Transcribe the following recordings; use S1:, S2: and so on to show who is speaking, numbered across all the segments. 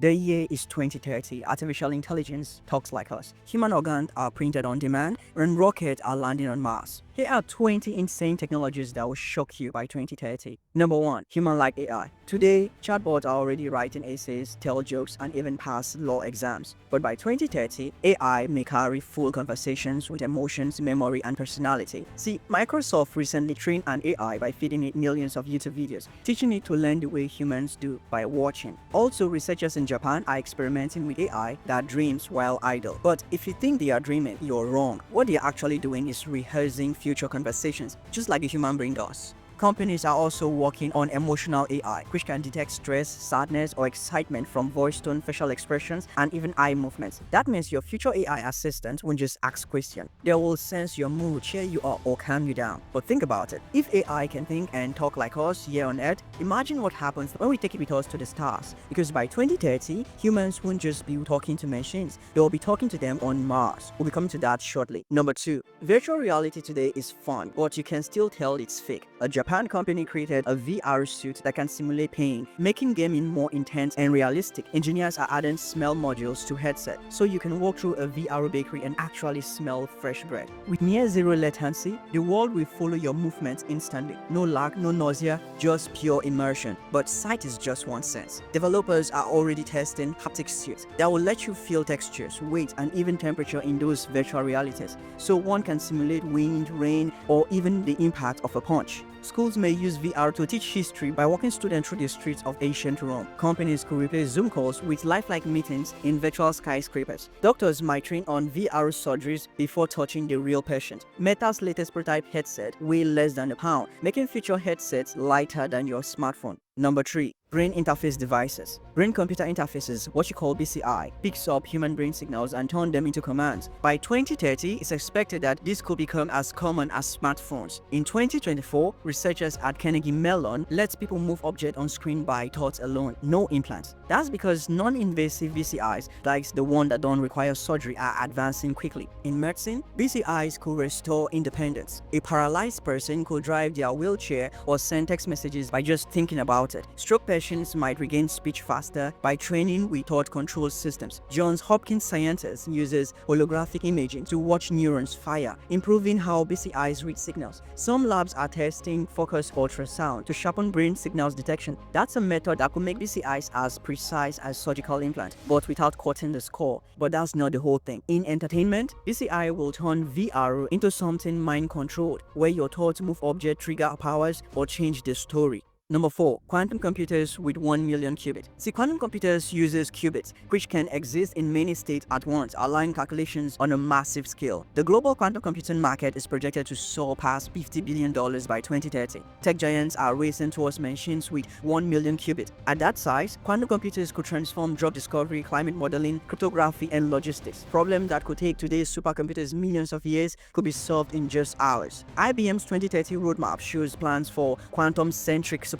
S1: The year is 2030. Artificial intelligence talks like us. Human organs are printed on demand, and rockets are landing on Mars. Here are 20 insane technologies that will shock you by 2030. Number 1. Human-like AI. Today, chatbots are already writing essays, tell jokes, and even pass law exams. But by 2030, AI may carry full conversations with emotions, memory, and personality. See, Microsoft recently trained an AI by feeding it millions of YouTube videos, teaching it to learn the way humans do by watching. Also, researchers in Japan are experimenting with AI that dreams while idle. But if you think they are dreaming, you're wrong. What they are actually doing is rehearsing future conversations, just like the human brain does. Companies are also working on emotional AI, which can detect stress, sadness, or excitement from voice tone, facial expressions, and even eye movements. That means your future AI assistant won't just ask questions. They will sense your mood, cheer you up, or calm you down. But think about it. If AI can think and talk like us here on Earth, imagine what happens when we take it with us to the stars. Because by 2030, humans won't just be talking to machines. They will be talking to them on Mars. We'll be coming to that shortly. Number 2. Virtual reality today is fun, but you can still tell it's fake. A Japan company created a VR suit that can simulate pain, making gaming more intense and realistic. Engineers are adding smell modules to headset, so you can walk through a VR bakery and actually smell fresh bread. With near zero latency, the world will follow your movements instantly. No lag, no nausea, just pure immersion. But sight is just one sense. Developers are already testing haptic suits that will let you feel textures, weight, and even temperature in those virtual realities, so one can simulate wind, rain, or even the impact of a punch. Schools may use VR to teach history by walking students through the streets of ancient Rome. Companies could replace Zoom calls with lifelike meetings in virtual skyscrapers. Doctors might train on VR surgeries before touching the real patient. Meta's latest prototype headset weighs less than a pound, making future headsets lighter than your smartphone. Number 3. Brain interface devices. Brain-computer interfaces, what you call BCI, picks up human brain signals and turns them into commands. By 2030, it's expected that this could become as common as smartphones. In 2024, researchers at Carnegie Mellon let people move objects on screen by thoughts alone, no implants. That's because non-invasive BCIs, like the one that don't require surgery, are advancing quickly. In medicine, BCIs could restore independence. A paralyzed person could drive their wheelchair or send text messages by just thinking about it. Stroke patients might regain speech faster by training with thought control systems. Johns Hopkins scientists uses holographic imaging to watch neurons fire, improving how BCIs read signals. Some labs are testing focused ultrasound to sharpen brain signals detection. That's a method that could make BCIs as precise as surgical implants, but without cutting the skull. But that's not the whole thing. In entertainment, BCI will turn VR into something mind-controlled, where your thoughts move object, trigger powers, or change the story. Number 4. Quantum computers with 1 million qubits. See, quantum computers uses qubits, which can exist in many states at once, allowing calculations on a massive scale. The global quantum computing market is projected to soar past $50 billion by 2030. Tech giants are racing towards machines with 1 million qubits. At that size, quantum computers could transform drug discovery, climate modeling, cryptography, and logistics. Problems that could take today's supercomputers millions of years could be solved in just hours. IBM's 2030 roadmap shows plans for quantum-centric supercomputers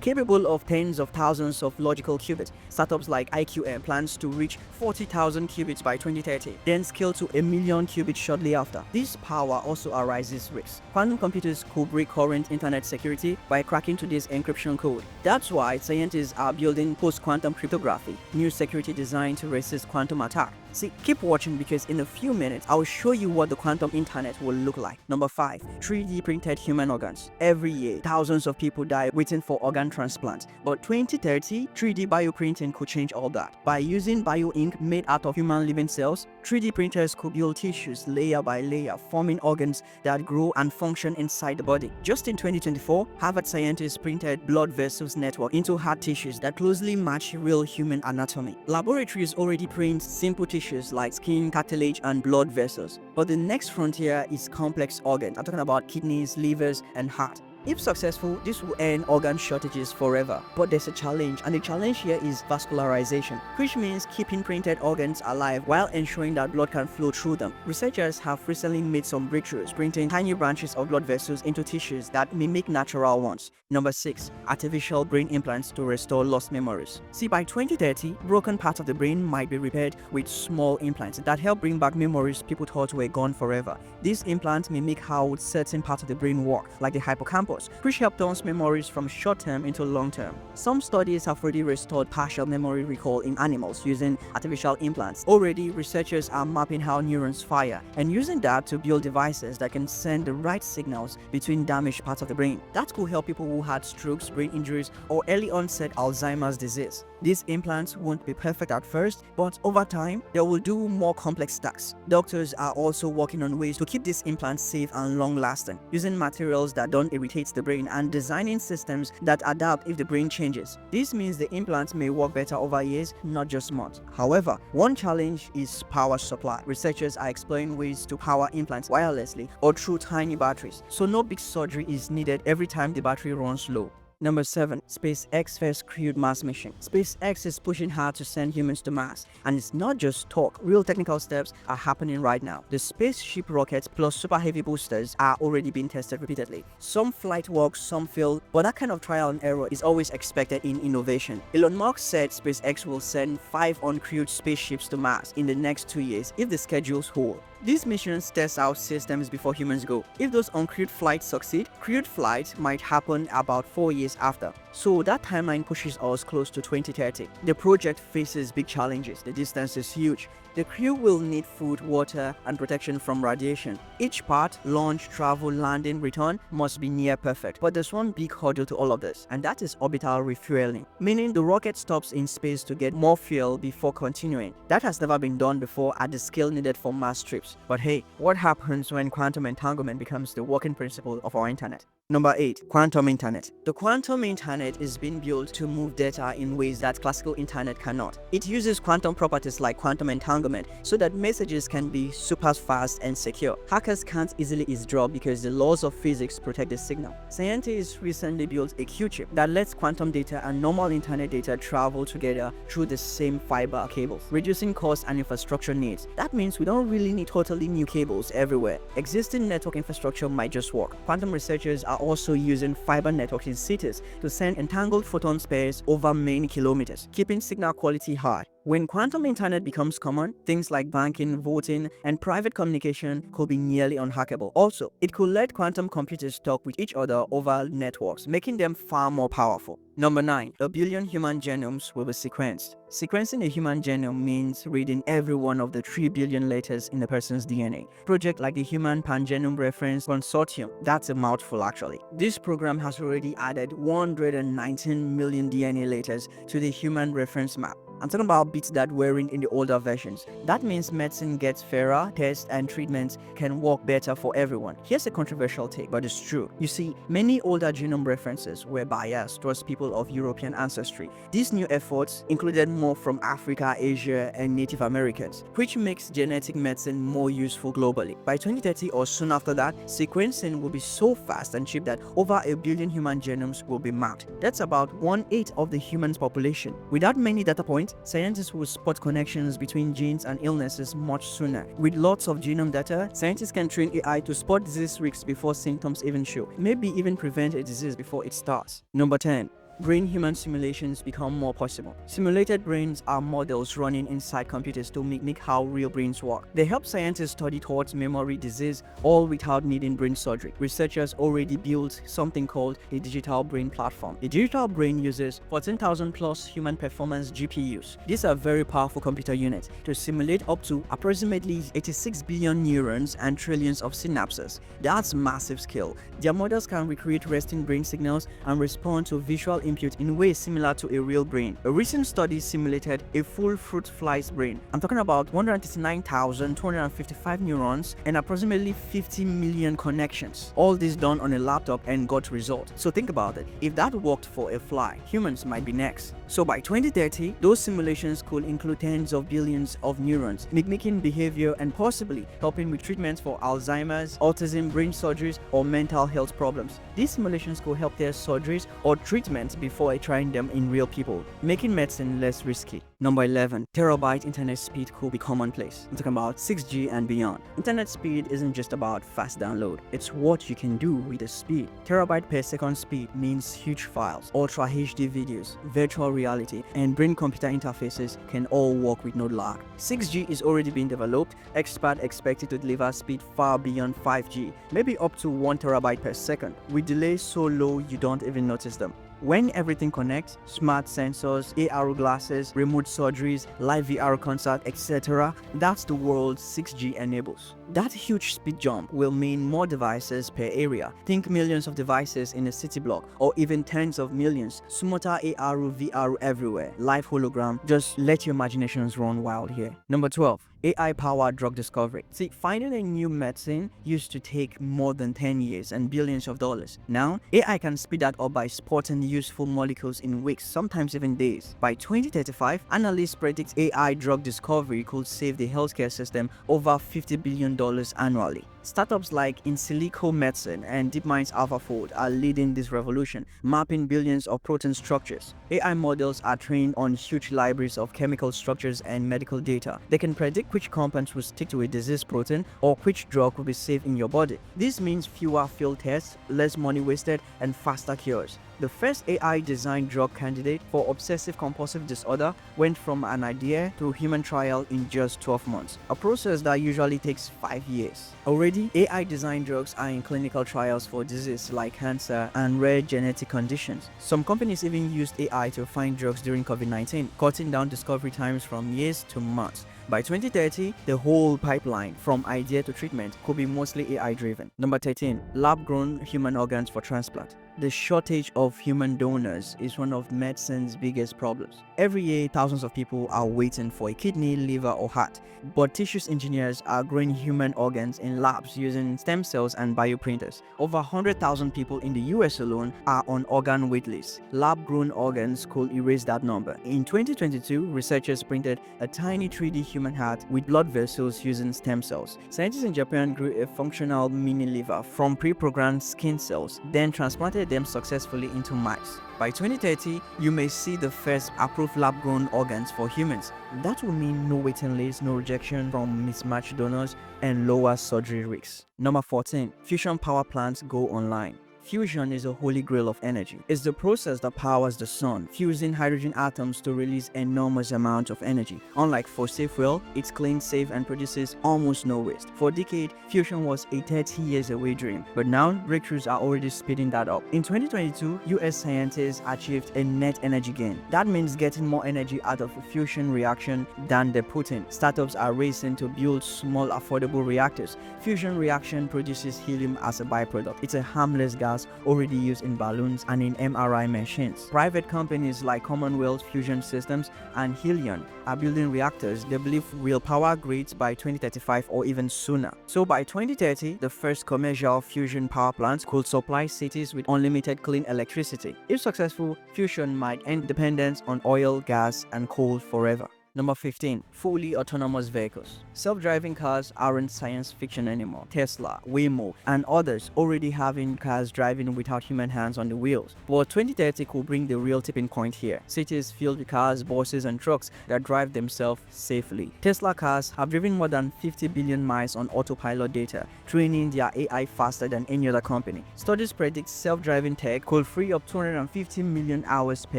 S1: capable of tens of thousands of logical qubits. Startups like IQM plans to reach 40,000 qubits by 2030, then scale to 1 million qubits shortly after. This power also arises risks. Quantum computers could break current internet security by cracking today's encryption code. That's why scientists are building post-quantum cryptography, new security designed to resist quantum attack. See, keep watching because in a few minutes, I'll show you what the quantum internet will look like. Number 5. 3D printed human organs. Every year, thousands of people die waiting for organ transplant. But 2030, 3D bioprinting could change all that. By using bioink made out of human living cells, 3D printers could build tissues layer by layer, forming organs that grow and function inside the body. Just in 2024, Harvard scientists printed blood vessels network into hard tissues that closely match real human anatomy. Laboratories already print simple tissues like skin, cartilage, and blood vessels. But the next frontier is complex organs. I'm talking about kidneys, livers, and heart. If successful, this will end organ shortages forever. But there's a challenge, and the challenge here is vascularization, which means keeping printed organs alive while ensuring that blood can flow through them. Researchers have recently made some breakthroughs, printing tiny branches of blood vessels into tissues that mimic natural ones. Number 6. Artificial brain implants to restore lost memories. See, by 2030, broken parts of the brain might be repaired with small implants that help bring back memories people thought were gone forever. These implants mimic how certain parts of the brain work, like the hippocampus, focus, which help turn memories from short-term into long-term. Some studies have already restored partial memory recall in animals using artificial implants. Already, researchers are mapping how neurons fire and using that to build devices that can send the right signals between damaged parts of the brain. That could help people who had strokes, brain injuries, or early onset Alzheimer's disease. These implants won't be perfect at first, but over time, they will do more complex tasks. Doctors are also working on ways to keep these implants safe and long-lasting, using materials that don't irritate the brain and designing systems that adapt if the brain changes. This means the implants may work better over years, not just months. However, one challenge is power supply. Researchers are exploring ways to power implants wirelessly or through tiny batteries, so no big surgery is needed every time the battery runs low. Number 7. SpaceX first crewed Mars mission. SpaceX is pushing hard to send humans to Mars, and it's not just talk. Real technical steps are happening right now. The spaceship rockets plus super heavy boosters are already being tested repeatedly. Some flight work, some fail, but that kind of trial and error is always expected in innovation. Elon Musk said SpaceX will send 5 uncrewed spaceships to Mars in the next 2 years if the schedules hold. These missions test out systems before humans go. If those uncrewed flights succeed, crewed flights might happen about 4 years after. So that timeline pushes us close to 2030. The project faces big challenges. The distance is huge. The crew will need food, water, and protection from radiation. Each part, launch, travel, landing, return, must be near perfect. But there's one big hurdle to all of this, and that is orbital refueling, meaning the rocket stops in space to get more fuel before continuing. That has never been done before at the scale needed for Mars trips. But hey, what happens when quantum entanglement becomes the working principle of our internet? Number 8. Quantum Internet. The quantum internet is being built to move data in ways that classical internet cannot. It uses quantum properties like quantum entanglement so that messages can be super fast and secure. Hackers can't easily eavesdrop because the laws of physics protect the signal. Scientists recently built a Q-chip that lets quantum data and normal internet data travel together through the same fiber cables, reducing cost and infrastructure needs. That means we don't really need totally new cables everywhere. Existing network infrastructure might just work. Quantum researchers are also using fiber networks in cities to send entangled photon pairs over many kilometers, keeping signal quality high. When quantum internet becomes common, things like banking, voting, and private communication could be nearly unhackable. Also, it could let quantum computers talk with each other over networks, making them far more powerful. Number 9. A billion human genomes will be sequenced. Sequencing a human genome means reading every one of the 3 billion letters in a person's DNA. Project like the Human Pangenome Reference Consortium, that's a mouthful actually. This program has already added 119 million DNA letters to the human reference map. I'm talking about bits that weren't in the older versions. That means medicine gets fairer, tests and treatments can work better for everyone. Here's a controversial take, but it's true. You see, many older genome references were biased towards people of European ancestry. These new efforts included more from Africa, Asia, and Native Americans, which makes genetic medicine more useful globally. By 2030 or soon after that, sequencing will be so fast and cheap that over a billion human genomes will be mapped. That's about 1/8 of the human population. Without many data points, scientists will spot connections between genes and illnesses much sooner. With lots of genome data, scientists can train AI to spot disease risks before symptoms even show, maybe even prevent a disease before it starts. Number 10. Brain-human simulations become more possible. Simulated brains are models running inside computers to mimic how real brains work. They help scientists study thoughts, memory, disease, all without needing brain surgery. Researchers already built something called the Digital Brain Platform. The digital brain uses 14,000 plus human performance GPUs. These are very powerful computer units to simulate up to approximately 86 billion neurons and trillions of synapses. That's massive scale. Their models can recreate resting brain signals and respond to visual input in ways similar to a real brain. A recent study simulated a full fruit fly's brain. I'm talking about 139,255 neurons and approximately 50 million connections. All this done on a laptop and got results. So think about it. If that worked for a fly, humans might be next. So by 2030, those simulations could include tens of billions of neurons, mimicking behavior and possibly helping with treatments for Alzheimer's, autism, brain surgeries, or mental health problems. These simulations could help their surgeries or treatments before trying them in real people, making medicine less risky. Number 11. Terabyte internet speed could be commonplace. I'm talking about 6G and beyond. Internet speed isn't just about fast download, it's what you can do with the speed. Terabyte per second speed means huge files, ultra HD videos, virtual reality, and brain-computer interfaces can all work with no lag. 6G is already being developed. Experts expect it to deliver speed far beyond 5G, maybe up to 1 terabyte per second, with delays so low you don't even notice them. When everything connects, smart sensors, AR glasses, remote surgeries, live VR concert, etc., that's the world 6G enables. That huge speed jump will mean more devices per area. Think millions of devices in a city block, or even tens of millions. Smarter AR, VR everywhere. Live hologram. Just let your imaginations run wild here. Number 12. AI-powered drug discovery. See, finding a new medicine used to take more than 10 years and billions of dollars. Now, AI can speed that up by spotting useful molecules in weeks, sometimes even days. By 2035, analysts predict AI drug discovery could save the healthcare system over $50 billion annually. Startups like In Silico Medicine and DeepMind's AlphaFold are leading this revolution, mapping billions of protein structures. AI models are trained on huge libraries of chemical structures and medical data. They can predict which compounds will stick to a disease protein or which drug will be safe in your body. This means fewer failed tests, less money wasted, and faster cures. The first AI-designed drug candidate for obsessive-compulsive disorder went from an idea to human trial in just 12 months, a process that usually takes 5 years. Already, AI-designed drugs are in clinical trials for diseases like cancer and rare genetic conditions. Some companies even used AI to find drugs during COVID-19, cutting down discovery times from years to months. By 2030, the whole pipeline from idea to treatment could be mostly AI-driven. Number 13. Lab-grown human organs for transplant. The shortage of human donors is one of medicine's biggest problems. Every year, thousands of people are waiting for a kidney, liver, or heart. But tissues engineers are growing human organs in labs using stem cells and bioprinters. Over 100,000 people in the US alone are on organ waitlists. Lab-grown organs could erase that number. In 2022, researchers printed a tiny 3D human heart with blood vessels using stem cells. Scientists in Japan grew a functional mini liver from pre-programmed skin cells, then transplanted them successfully into mice. By 2030, you may see the first approved lab-grown organs for humans. That will mean no waiting lists, no rejection from mismatched donors, and lower surgery risks. Number 14. Fusion power plants go online. Fusion is a holy grail of energy. It's the process that powers the sun, fusing hydrogen atoms to release enormous amounts of energy. Unlike fossil fuel, it's clean, safe, and produces almost no waste. For a decade, fusion was a 30 years away dream, but now breakthroughs are already speeding that up. In 2022, US scientists achieved a net energy gain. That means getting more energy out of a fusion reaction than the protein. Startups are racing to build small, affordable reactors. Fusion reaction produces helium as a byproduct. It's a harmless gas already used in balloons and in MRI machines. Private companies like Commonwealth Fusion Systems and Helion are building reactors they believe will power grids by 2035 or even sooner. So by 2030, the first commercial fusion power plants could supply cities with unlimited clean electricity. If successful, fusion might end dependence on oil, gas, and coal forever. Number 15. Fully autonomous vehicles. Self-driving cars aren't science fiction anymore. Tesla, Waymo, and others already having cars driving without human hands on the wheels. But 2030 could bring the real tipping point here. Cities filled with cars, buses, and trucks that drive themselves safely. Tesla cars have driven more than 50 billion miles on autopilot data, training their AI faster than any other company. Studies predict self-driving tech could free up 250 million hours per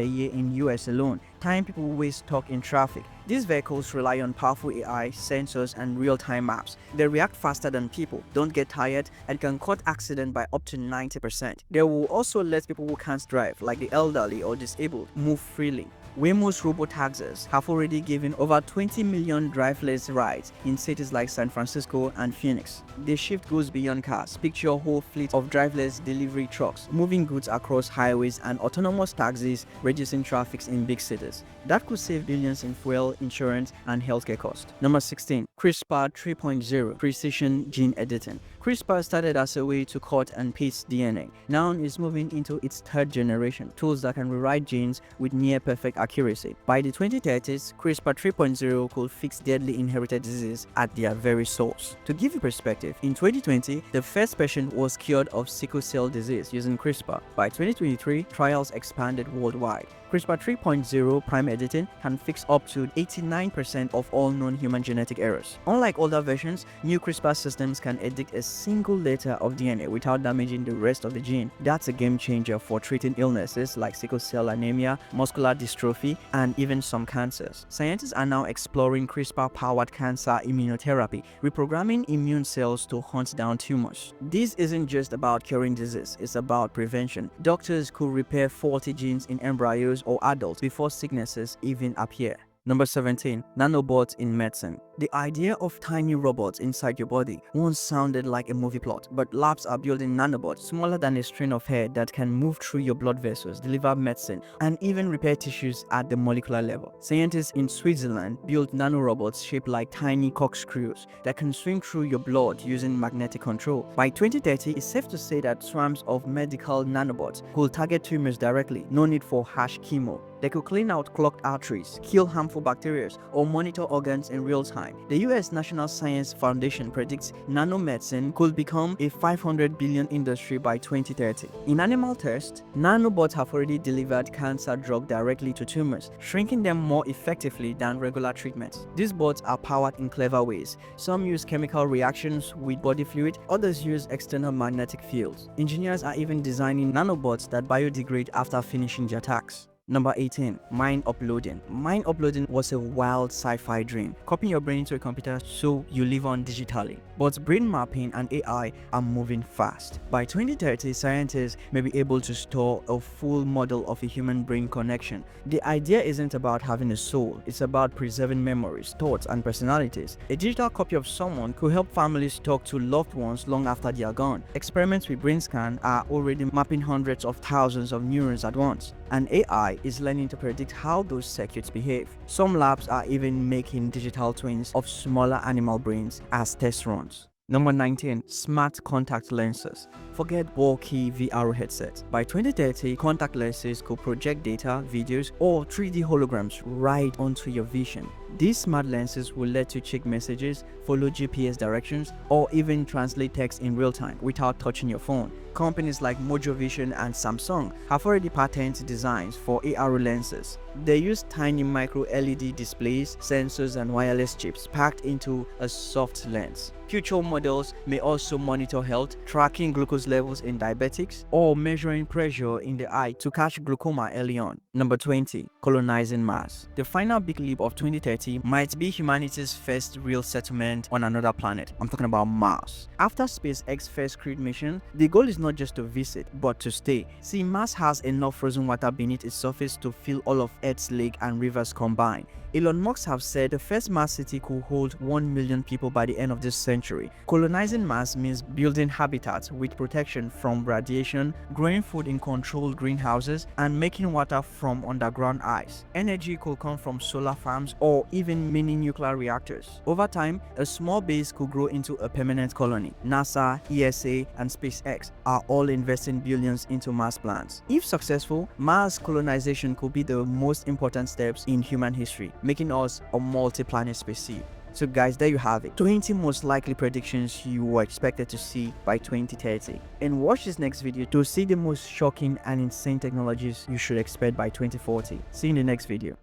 S1: year in US alone, time people waste stuck in traffic. These vehicles rely on powerful AI, sensors, and real-time maps. They react faster than people, don't get tired, and can cut accidents by up to 90%. They will also let people who can't drive, like the elderly or disabled, move freely. Waymo's robo-taxis have already given over 20 million driverless rides in cities like San Francisco and Phoenix. The shift goes beyond cars. Picture a whole fleet of driverless delivery trucks, moving goods across highways, and autonomous taxis reducing traffic in big cities. That could save billions in fuel, insurance, and healthcare costs. Number 16. CRISPR 3.0 Precision Gene Editing. CRISPR started as a way to cut and paste DNA. Now it's moving into its third generation, tools that can rewrite genes with near-perfect accuracy. By the 2030s, CRISPR 3.0 could fix deadly inherited diseases at their very source. To give you perspective, in 2020, the first patient was cured of sickle cell disease using CRISPR. By 2023, trials expanded worldwide. CRISPR 3.0 prime editing can fix up to 89% of all known human genetic errors. Unlike older versions, new CRISPR systems can edit a single letter of DNA without damaging the rest of the gene. That's a game changer for treating illnesses like sickle cell anemia, muscular dystrophy, and even some cancers. Scientists are now exploring CRISPR-powered cancer immunotherapy, reprogramming immune cells to hunt down tumors. This isn't just about curing disease, it's about prevention. Doctors could repair faulty genes in embryos or adults before sicknesses even appear. Number 17. Nanobots in medicine. The idea of tiny robots inside your body once sounded like a movie plot, but labs are building nanobots smaller than a strand of hair that can move through your blood vessels, deliver medicine, and even repair tissues at the molecular level. Scientists in Switzerland built nanorobots shaped like tiny corkscrews that can swing through your blood using magnetic control. By 2030, it's safe to say that swarms of medical nanobots could target tumors directly, no need for harsh chemo. They could clean out clogged arteries, kill harmful bacteria, or monitor organs in real time. The US National Science Foundation predicts nanomedicine could become a $500 billion industry by 2030. In animal tests, nanobots have already delivered cancer drugs directly to tumors, shrinking them more effectively than regular treatments. These bots are powered in clever ways. Some use chemical reactions with body fluid, others use external magnetic fields. Engineers are even designing nanobots that biodegrade after finishing their tasks. Number 18. Mind uploading. Mind uploading was a wild sci-fi dream, copying your brain into a computer so you live on digitally. But brain mapping and AI are moving fast. By 2030, scientists may be able to store a full model of a human-brain connection. The idea isn't about having a soul, it's about preserving memories, thoughts, and personalities. A digital copy of someone could help families talk to loved ones long after they are gone. Experiments with brain scan are already mapping hundreds of thousands of neurons at once, and AI is learning to predict how those circuits behave. Some labs are even making digital twins of smaller animal brains as test runs. Number 19. Smart contact lenses. Forget bulky VR headsets. By 2030, contact lenses could project data, videos, or 3D holograms right onto your vision. These smart lenses will let you check messages, follow GPS directions, or even translate text in real time without touching your phone. Companies like Mojo Vision and Samsung have already patented designs for AR lenses. They use tiny micro LED displays, sensors, and wireless chips packed into a soft lens. Future models may also monitor health, tracking glucose levels in diabetics, or measuring pressure in the eye to catch glaucoma early on. Number 20. Colonizing Mars. The final big leap of 2030 might be humanity's first real settlement on another planet. I'm talking about Mars. After SpaceX's first crewed mission, the goal is not just to visit, but to stay. See, Mars has enough frozen water beneath its surface to fill all of Earth's lakes and rivers combined. Elon Musk have said the first Mars city could hold 1 million people by the end of this century. Colonizing Mars means building habitats with protection from radiation, growing food in controlled greenhouses, and making water from underground ice. Energy could come from solar farms or even mini nuclear reactors. Over time, a small base could grow into a permanent colony. NASA, ESA, and SpaceX are all investing billions into Mars plans. If successful, Mars colonization could be the most important steps in human history, making us a multi-planet species. So guys, there you have it. 20 most likely predictions you were expected to see by 2030. And watch this next video to see the most shocking and insane technologies you should expect by 2040. See you in the next video.